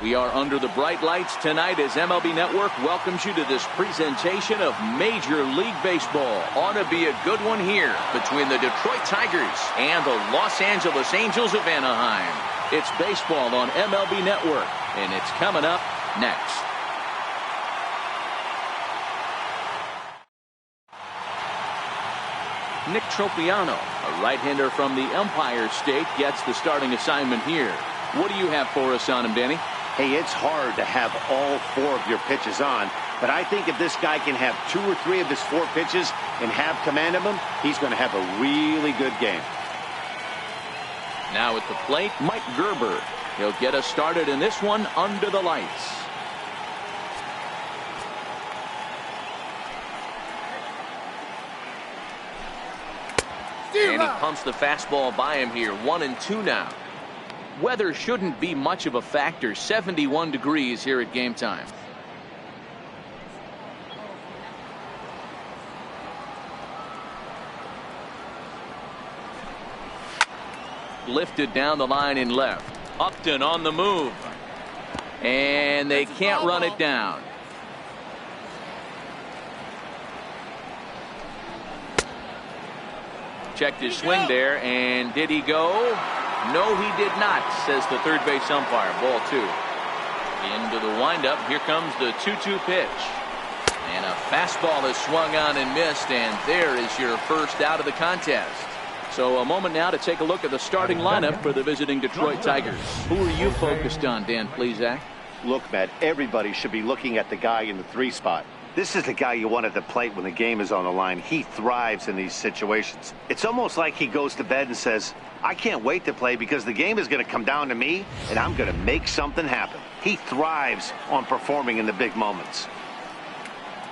We are under the bright lights tonight as MLB Network welcomes you to this presentation of Major League Baseball. Ought to be a good one here between the Detroit Tigers and the Los Angeles Angels of Anaheim. It's baseball on MLB Network, and it's coming up next. Nick Tropiano, a right-hander from the Empire State, gets the starting assignment here. What do you have for us on him, Danny? Hey, it's hard to have all 4 of your pitches on, but I think if this guy can have 2 or 3 of his 4 pitches and have command of them, he's going to have a really good game. Now at the plate, Mike Gerber. He'll get us started in this one under the lights. And he pumps the fastball by him here. 1-2 now. Weather shouldn't be much of a factor. 71 degrees here at game time. Lifted down the line in left. Upton on the move. And they can't run it down. Checked his swing there, and did he go? No, he did not, says the third base umpire. Ball 2. Into the windup. Here comes the 2-2 pitch. And a fastball is swung on and missed, and there is your first out of the contest. So a moment now to take a look at the starting lineup for the visiting Detroit Tigers. Who are you focused on, Dan Plesac? Look, Matt, everybody should be looking at the guy in the 3 spot. This is the guy you want at the plate when the game is on the line. He thrives in these situations. It's almost like he goes to bed and says, I can't wait to play because the game is going to come down to me and I'm going to make something happen. He thrives on performing in the big moments.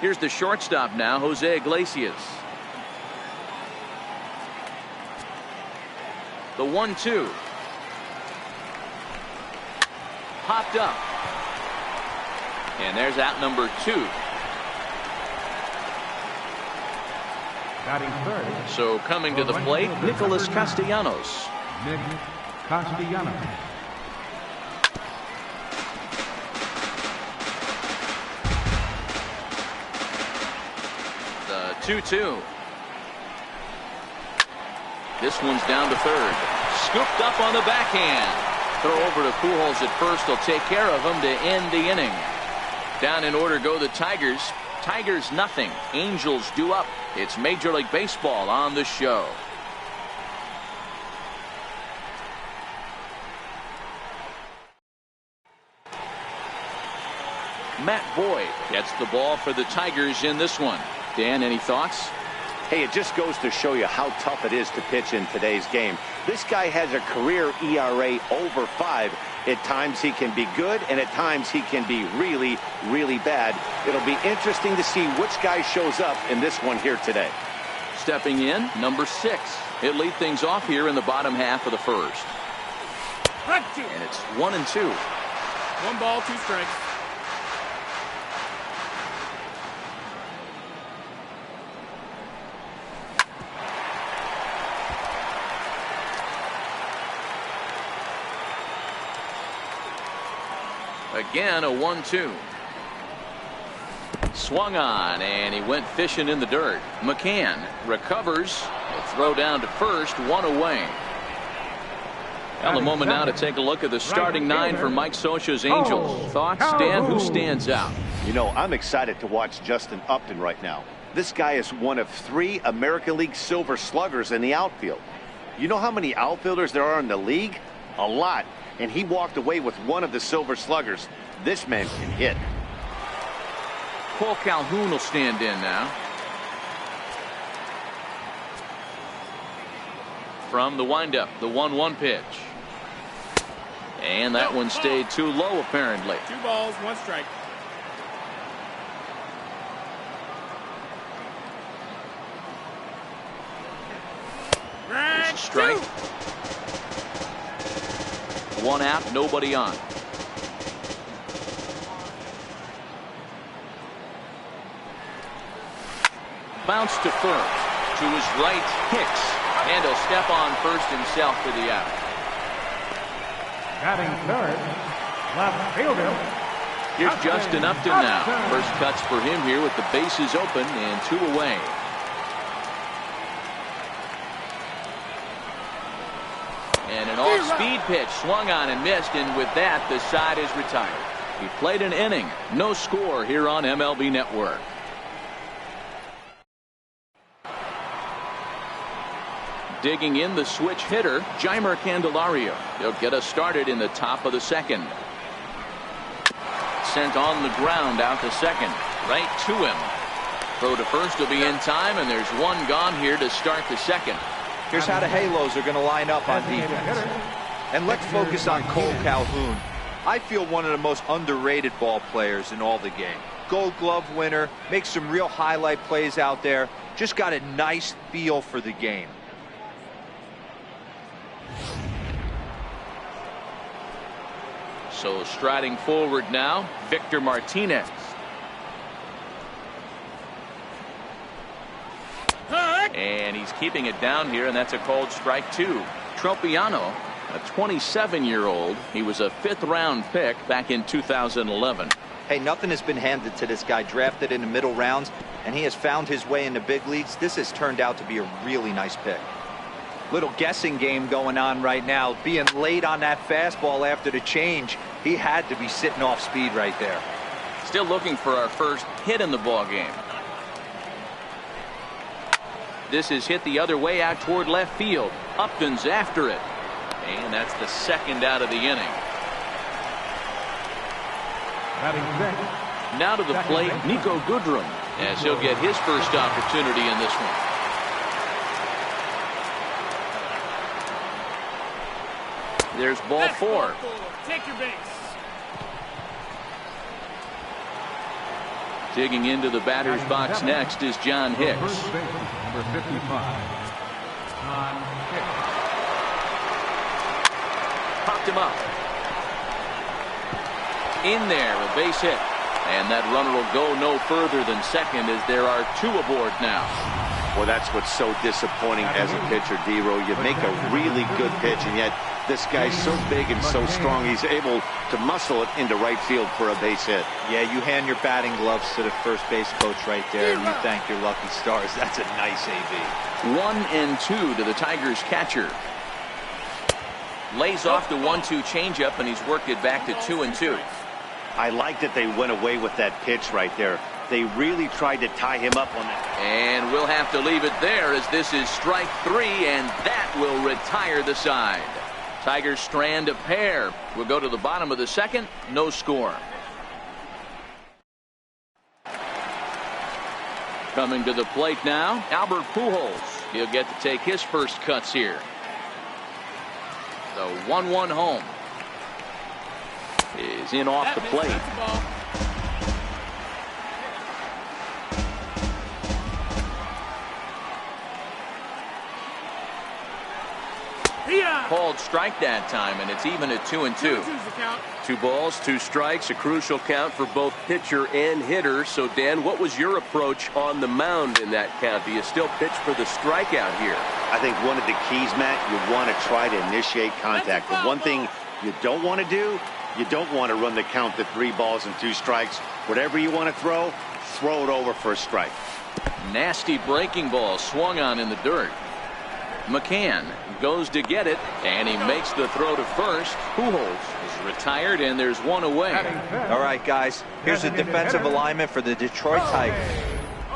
Here's the shortstop now, Jose Iglesias. The 1-2. Popped up. And there's out number 2. So coming to the plate, Nicholas Castellanos. Nick Castellanos. The 2-2. This one's down to third. Scooped up on the backhand. Throw over to Pujols at first. Will take care of him to end the inning. Down in order go the Tigers. Tigers nothing. Angels due up. It's Major League Baseball on the show. Matt Boyd gets the ball for the Tigers in this one. Dan, any thoughts? Hey, it just goes to show you how tough it is to pitch in today's game. This guy has a career ERA over 5. At times he can be good, and at times he can be really, really bad. It'll be interesting to see which guy shows up in this one here today. Stepping in, number 6. He'll lead things off here in the bottom half of the first. And it's 1-2. 1 ball, 2 strikes. Again, a 1-2. Swung on, and he went fishing in the dirt. McCann recovers. A throw down to first, 1 away. Well, a moment now to take a look at the starting 9 for Mike Scioscia's Angels. Thoughts, Dan? Who stands out? You know, I'm excited to watch Justin Upton right now. This guy is one of 3 American League Silver Sluggers in the outfield. You know how many outfielders there are in the league? A lot. And he walked away with one of the Silver Sluggers. This man can hit. Paul Calhoun will stand in now. From the windup, the 1-1 pitch. And that one stayed too low, apparently. 2 balls, 1 strike. There's a strike. 1 out, nobody on. Bounce to first. To his right, Hicks. And he'll step on first himself for the out. Batting third, Left fielder. Here's Justin Upton now. First cuts for him here with the bases open and 2 away. And an off-speed pitch swung on and missed, and with that, the side is retired. He played an inning. No score here on MLB Network. Digging in the switch hitter, Jeimer Candelario. He'll get us started in the top of the second. Sent on the ground out to second. Right to him. Throw to first will be in time, and there's one gone here to start the second. Here's how the Halos are going to line up on defense. And let's focus on Cole Calhoun. I feel one of the most underrated ball players in all the game. Gold Glove winner, makes some real highlight plays out there. Just got a nice feel for the game. So striding forward now, Victor Martinez. And he's keeping it down here, and that's a called strike 2. Tropiano, a 27-year-old. He was a 5th-round pick back in 2011. Hey, nothing has been handed to this guy. Drafted in the middle rounds, and he has found his way in the big leagues. This has turned out to be a really nice pick. Little guessing game going on right now. Being late on that fastball after the change. He had to be sitting off speed right there. Still looking for our first hit in the ball game. This is hit the other way out toward left field. Upton's after it. And that's the second out of the inning. Now to the plate, Nico Goodrum, as he'll get his first opportunity in this one. There's ball 4. Take your base. Digging into the batter's box next is John Hicks. Number 55. John Hicks. Popped him up. In there, a base hit. And that runner will go no further than second as there are 2 aboard now. Well, that's what's so disappointing as a pitcher, D-Row. You make a really good pitch, and yet this guy's so big and so strong, he's able to muscle it into right field for a base hit. Yeah, you hand your batting gloves to the first base coach right there, and you thank your lucky stars. That's a nice AB. 1-2 to the Tigers catcher. Lays off the 1-2 changeup, and he's worked it back to 2-2. I like that they went away with that pitch right there. They really tried to tie him up on that. And we'll have to leave it there as this is strike 3, and that will retire the side. Tigers strand a pair. We'll go to the bottom of the second. No score. Coming to the plate now, Albert Pujols. He'll get to take his first cuts here. The 1-1 home is in off the plate. Called strike that time, and it's even at 2-2. 2 balls, 2 strikes, a crucial count for both pitcher and hitter. So, Dan, what was your approach on the mound in that count? Do you still pitch for the strikeout here? I think one of the keys, Matt, you want to try to initiate contact. The one thing you don't want to do, you don't want to run the count to 3 balls and 2 strikes. Whatever you want to throw it over for a strike. Nasty breaking ball swung on in the dirt. McCann goes to get it, and he makes the throw to first. Pujols is retired, and there's 1 away. All right, guys, here's the defensive alignment for the Detroit Tigers.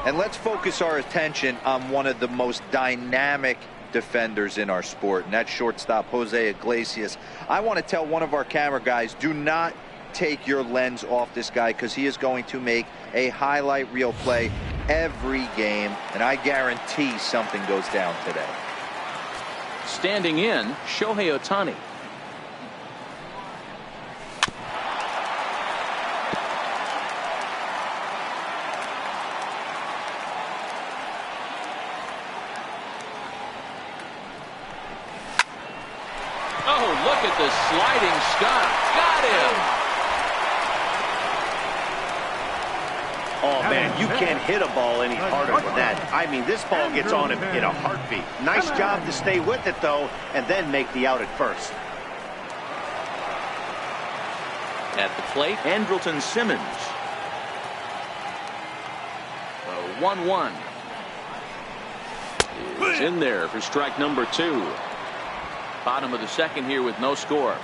And let's focus our attention on one of the most dynamic defenders in our sport, and that's shortstop Jose Iglesias. I want to tell one of our camera guys, do not take your lens off this guy, because he is going to make a highlight reel play every game, and I guarantee something goes down today. Standing in, Shohei Ohtani. Oh, look at the sliding stop. Got him. Oh, man, you can't hit a ball any harder than that. I mean, this ball gets on him in a heartbeat. Nice job to stay with it, though, and then make the out at first. At the plate, Andrelton Simmons. The 1-1 is in there for strike number 2. Bottom of the second here with no score.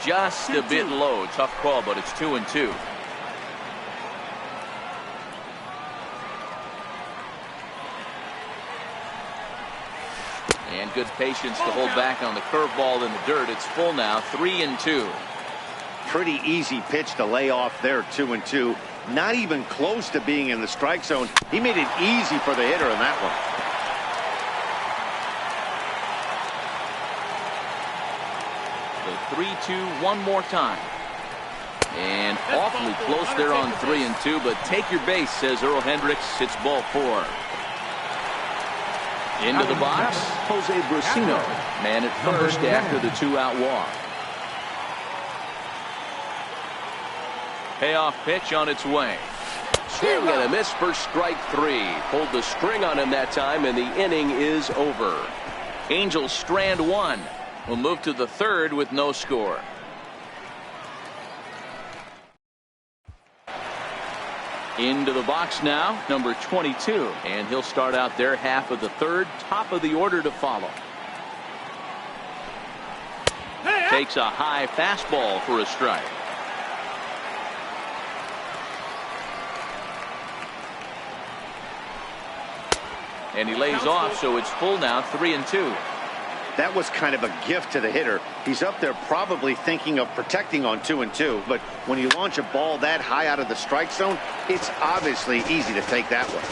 Just a bit low. Tough call, but it's 2-2. And good patience to hold back on the curveball in the dirt. It's full now, 3-2. Pretty easy pitch to lay off there, 2-2. Not even close to being in the strike zone. He made it easy for the hitter in that one. The 3-2 one more time. And awfully close there on 3-2, but take your base, says Earl Hendricks. It's ball 4. Into the box, Jose Brusino. Man at first after the 2-out walk. Payoff pitch on its way. Swing and a miss for strike 3. Pulled the string on him that time, and the inning is over. Angels strand 1. Will move to the 3rd with no score. Into the box now, number 22, and he'll start out their half of the 3rd. Top of the order to follow. Takes a high fastball for a strike. And he lays off, so it's full now, 3-2. That was kind of a gift to the hitter. He's up there probably thinking of protecting on 2-2, but when you launch a ball that high out of the strike zone, it's obviously easy to take that one.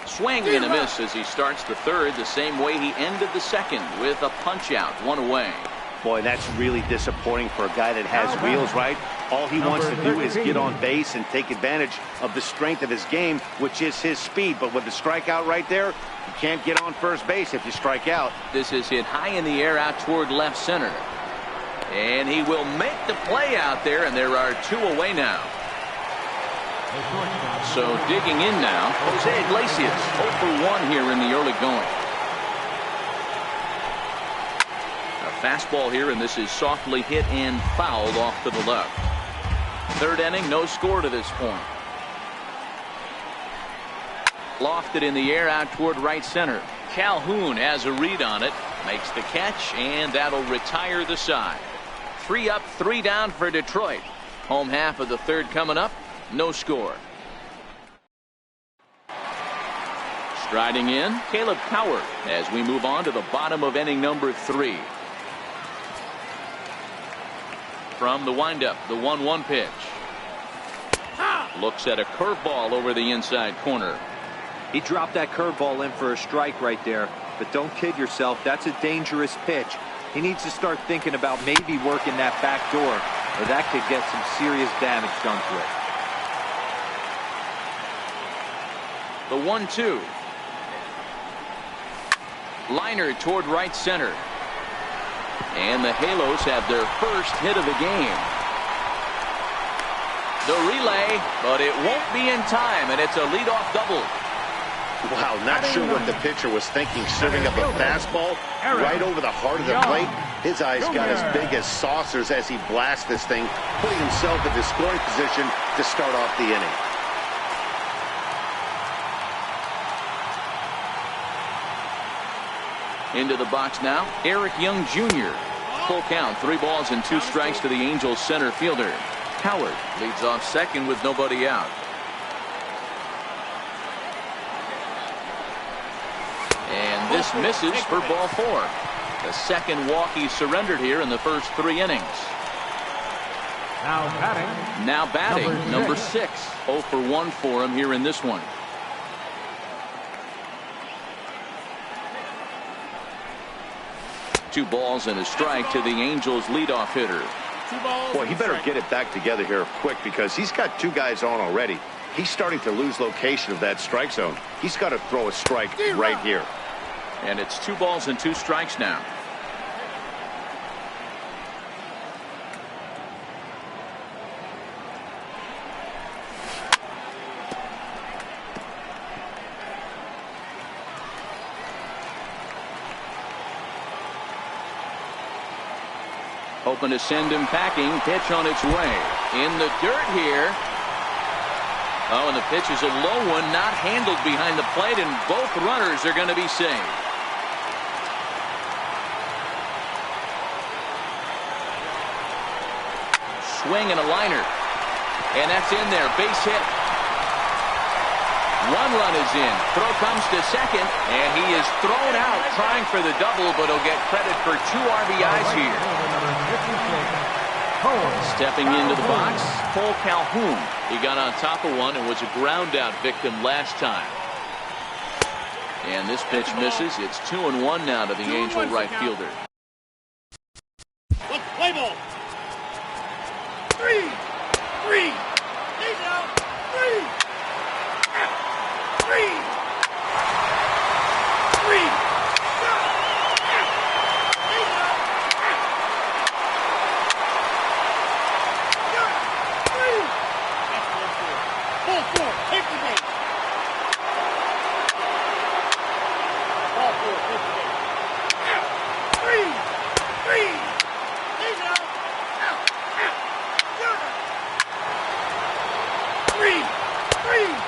Swing and a miss as he starts the 3rd the same way he ended the 2nd with a punch out, 1 away. Boy, that's really disappointing for a guy that has wheels, right? All he wants to do is get on base and take advantage of the strength of his game, which is his speed. But with the strikeout right there, you can't get on first base if you strike out. This is hit high in the air out toward left center. And he will make the play out there, and there are 2 away now. So digging in now, Jose Iglesias, 0 for 1 here in the early going. Fastball here, and this is softly hit and fouled off to the left. 3rd inning, no score to this point. Lofted in the air out toward right center. Calhoun has a read on it, makes the catch, and that'll retire the side. 3 up, 3 down for Detroit. Home half of the 3rd coming up, no score. Striding in, Caleb Coward as we move on to the bottom of inning number 3. From the windup, the 1-1 pitch. Looks at a curveball over the inside corner. He dropped that curveball in for a strike right there. But don't kid yourself, that's a dangerous pitch. He needs to start thinking about maybe working that back door, or that could get some serious damage done to it. The 1-2. Liner toward right center. And the Halos have their first hit of the game. The relay, but it won't be in time, and it's a leadoff double. Wow, not sure what the pitcher was thinking, serving up a fastball right over the heart of the plate. His eyes got as big as saucers as he blasts this thing, putting himself in the scoring position to start off the inning. Into the box now, Eric Young Jr. Full count, 3 balls and 2 strikes to the Angels center fielder. Howard leads off second with nobody out. And this misses for ball 4. The 2nd walk he surrendered here in the first 3 innings. Now batting, number 6. 0 for 1 for him here in this one. Two balls and a strike to the Angels leadoff hitter. Boy, he better get it back together here quick, because he's got 2 guys on already. He's starting to lose location of that strike zone. He's got to throw a strike right here. And it's 2 balls and 2 strikes now. hoping to send him packing. Pitch on its way. In the dirt here. Oh, and the pitch is a low one, not handled behind the plate, and both runners are going to be saved. Swing and a liner. And that's in there. Base hit. One run is in. Throw comes to second, and he is thrown out trying for the double, but he'll get credit for 2 RBIs here. Stepping into the box, Cole Calhoun. He got on top of one and was a ground out victim last time. And this pitch misses. It's 2-1 now to the Angel right fielder. Look, play ball. 3. He's out. 3. 3. 3. Take the base. Ball 4, take the base. 3. He's out. 3. He's out.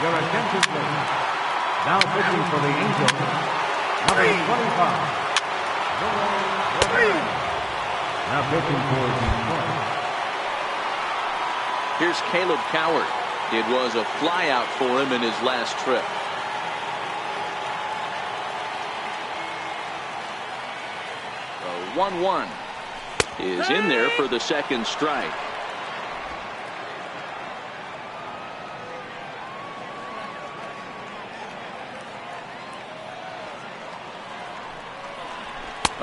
Your attention, please. Now pitching for the Angels, number 25. Now pitching for Detroit. Here's Caleb Coward. It was a flyout for him in his last trip. The 1-1 is in there for the second strike.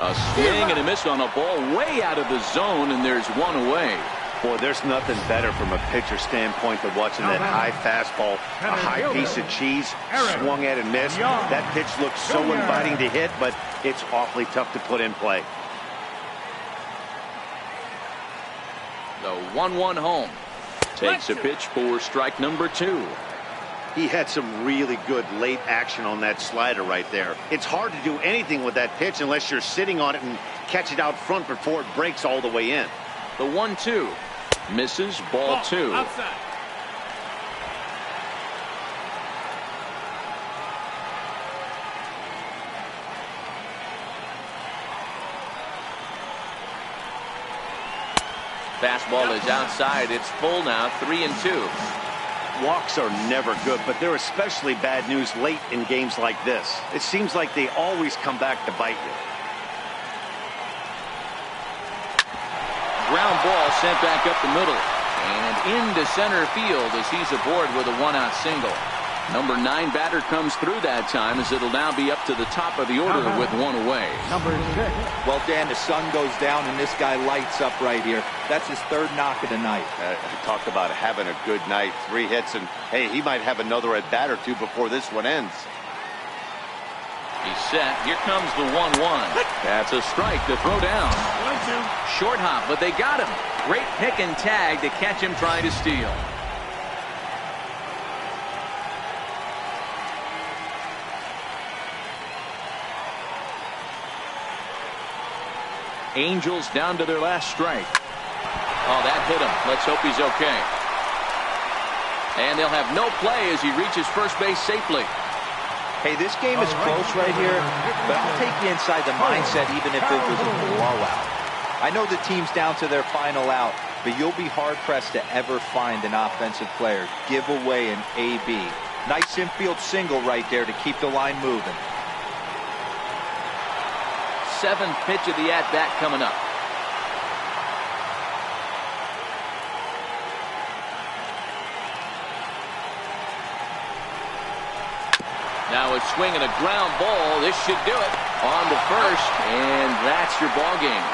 A swing and a miss on a ball way out of the zone, and there's one away. Boy, there's nothing better from a pitcher standpoint than watching that high fastball, a high piece of cheese, swung at and missed. That pitch looks so inviting to hit, but it's awfully tough to put in play. The 1-1 home. Takes a pitch for strike number 2. He had some really good late action on that slider right there. It's hard to do anything with that pitch unless you're sitting on it and catch it out front before it breaks all the way in. The 1-2 misses, ball 2. Outside. Fastball is outside. It's full now, 3-2. Walks are never good, but they're especially bad news late in games like this. It seems like they always come back to bite you. Ground ball sent back up the middle and into center field as he's aboard with a 1-out single. Number 9 batter comes through that time as it'll now be up to the top of the order with one away. Number 6. Well, Dan, the sun goes down and this guy lights up right here. That's his 3rd knock of the night. Talk about having a good night. 3 hits, and hey, he might have another at bat or 2 before this one ends. He's set. Here comes the 1-1. That's a strike to throw down. 1-2. Short hop, but they got him. Great pick and tag to catch him trying to steal. Angels down to their last strike. Oh, that hit him. Let's hope he's okay. And they'll have no play as he reaches first base safely. Hey, this game is close right here, but I'll take you inside the mindset even if it was a blowout. I know the team's down to their final out, but you'll be hard-pressed to ever find an offensive player give away an AB. Nice infield single right there to keep the line moving. 7th pitch of the at-bat coming up. Now a swing and a ground ball. This should do it. On to first, and that's your ball game.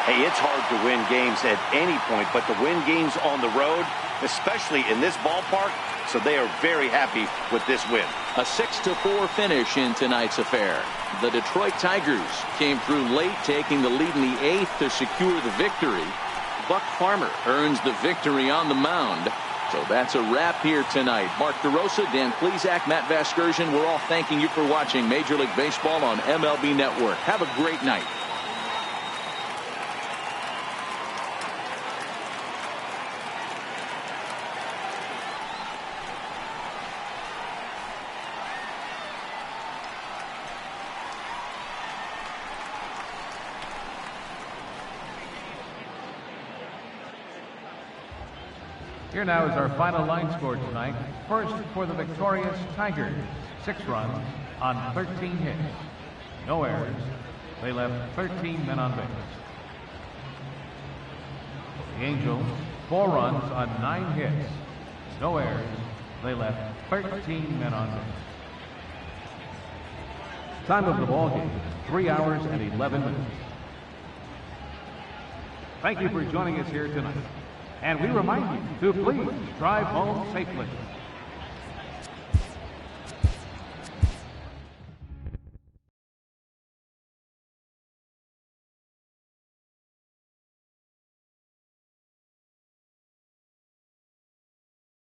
Hey, it's hard to win games at any point, but to win games on the road, especially in this ballpark, so they are very happy with this win. A 6-4 finish in tonight's affair. The Detroit Tigers came through late, taking the lead in the 8th to secure the victory. Buck Farmer earns the victory on the mound. So that's a wrap here tonight. Mark DeRosa, Dan Plesac, Matt Vasgersian, we're all thanking you for watching Major League Baseball on MLB Network. Have a great night. Here now is our final line score tonight. First for the victorious Tigers, 6 runs on 13 hits. No errors. They left 13 men on base. The Angels, 4 runs on 9 hits. No errors. They left 13 men on base. Time of the ball game, 3 hours and 11 minutes. Thank you for joining us here tonight. And we remind you to please drive home safely.